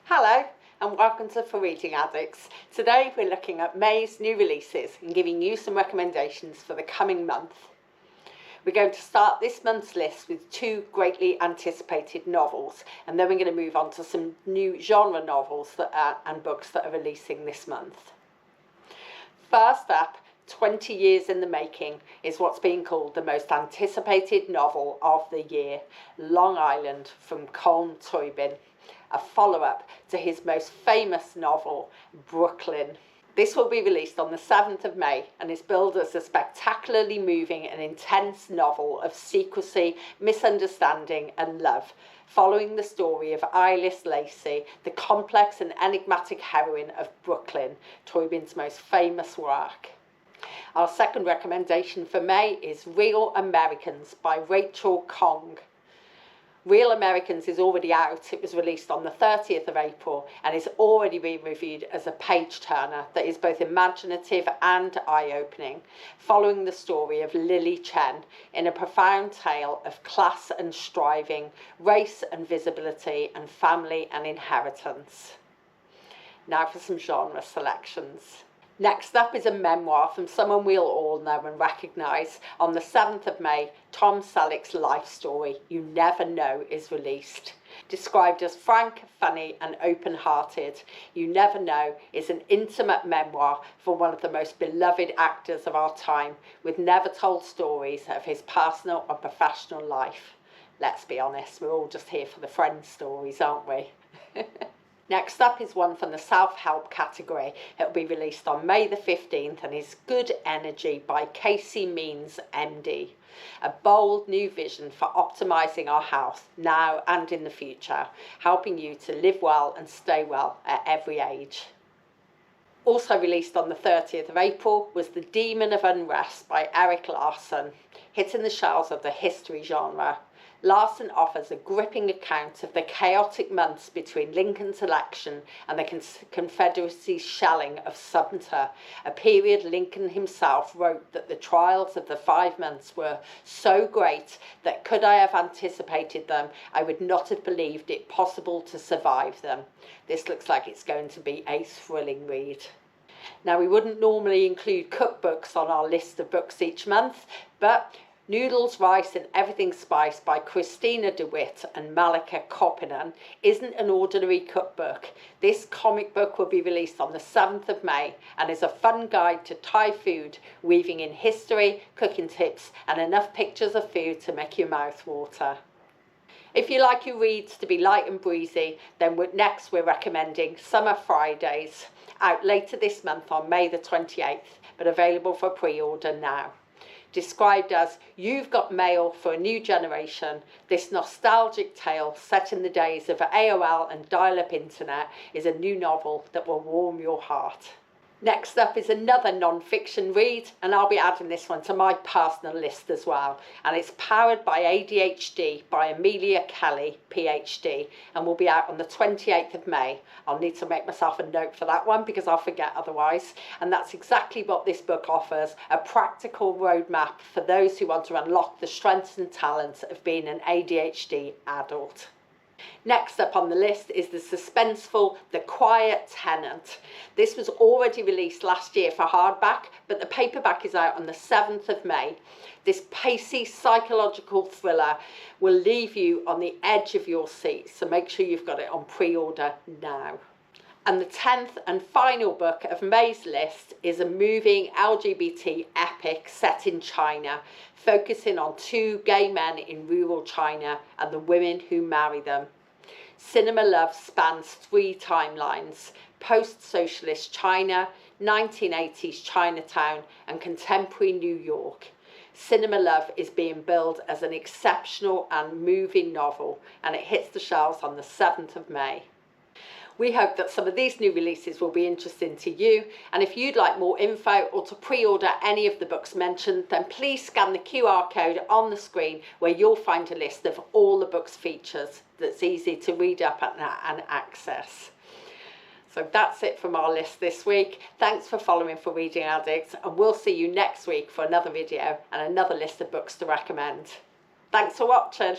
Hello and welcome to For Reading Addicts. Today we're looking at May's new releases and giving you some recommendations for the coming month. We're going to start this month's list with two greatly anticipated novels, and then we're going to move on to some new genre novels and books that are releasing this month. First up, 20 Years in the Making is what's being called the most anticipated novel of the year, Long Island from Colm Tóibín, a follow-up to his most famous novel, Brooklyn. This will be released on the 7th of May and is billed as a spectacularly moving and intense novel of secrecy, misunderstanding and love, following the story of Iris Lacey, the complex and enigmatic heroine of Brooklyn, Tóibín's most famous work. Our second recommendation for May is Real Americans by Rachel Khong. Real Americans is already out. It was released on the 30th of April and is already being reviewed as a page-turner that is both imaginative and eye-opening, following the story of Lily Chen in a profound tale of class and striving, race and visibility, and family and inheritance. Now for some genre selections. Next up is a memoir from someone we'll all know and recognise. On the 7th of May, Tom Selleck's life story, You Never Know, is released. Described as frank, funny and open-hearted, You Never Know is an intimate memoir for one of the most beloved actors of our time, with never-told stories of his personal and professional life. Let's be honest, we're all just here for the friend stories, aren't we? Next up is one from the self-help category. It will be released on May the 15th and is Good Energy by Casey Means, MD. A bold new vision for optimising our health now and in the future, helping you to live well and stay well at every age. Also released on the 30th of April was The Demon of Unrest by Erik Larson, hitting the shelves of the history genre. Larson offers a gripping account of the chaotic months between Lincoln's election and the Confederacy's shelling of Sumter, a period Lincoln himself wrote that the trials of the 5 months were so great that could I have anticipated them, I would not have believed it possible to survive them. This looks like it's going to be a thrilling read. Now, we wouldn't normally include cookbooks on our list of books each month, but Noodles, Rice and Everything Spice by Christina DeWitt and Malika Kopinen isn't an ordinary cookbook. This comic book will be released on the 7th of May and is a fun guide to Thai food, weaving in history, cooking tips and enough pictures of food to make your mouth water. If you like your reads to be light and breezy, then next we're recommending Summer Fridays, out later this month on May the 28th, but available for pre-order now. Described as You've Got Mail for a New Generation, this nostalgic tale set in the days of AOL and dial-up internet is a new novel that will warm your heart. Next up is another non-fiction read, and I'll be adding this one to my personal list as well, and it's Powered by ADHD by Amelia Kelly, PhD, and will be out on the 28th of May. I'll need to make myself a note for that one because I'll forget otherwise, and that's exactly what this book offers, a practical roadmap for those who want to unlock the strengths and talents of being an ADHD adult. Next up on the list is the suspenseful The Quiet Tenant. This was already released last year for hardback, but the paperback is out on the 7th of May. This pacey psychological thriller will leave you on the edge of your seat, so make sure you've got it on pre-order now. And the 10th and final book of May's list is a moving LGBT epic set in China, focusing on 2 gay men in rural China and the women who marry them. Cinema Love spans 3 timelines: post-socialist China, 1980s Chinatown and contemporary New York. Cinema Love is being billed as an exceptional and moving novel, and it hits the shelves on the 7th of May. We hope that some of these new releases will be interesting to you, and if you'd like more info or to pre-order any of the books mentioned, then please scan the QR code on the screen where you'll find a list of all the book's features that's easy to read up and access. So that's it from our list this week. Thanks for following For Reading Addicts, and we'll see you next week for another video and another list of books to recommend. Thanks for watching.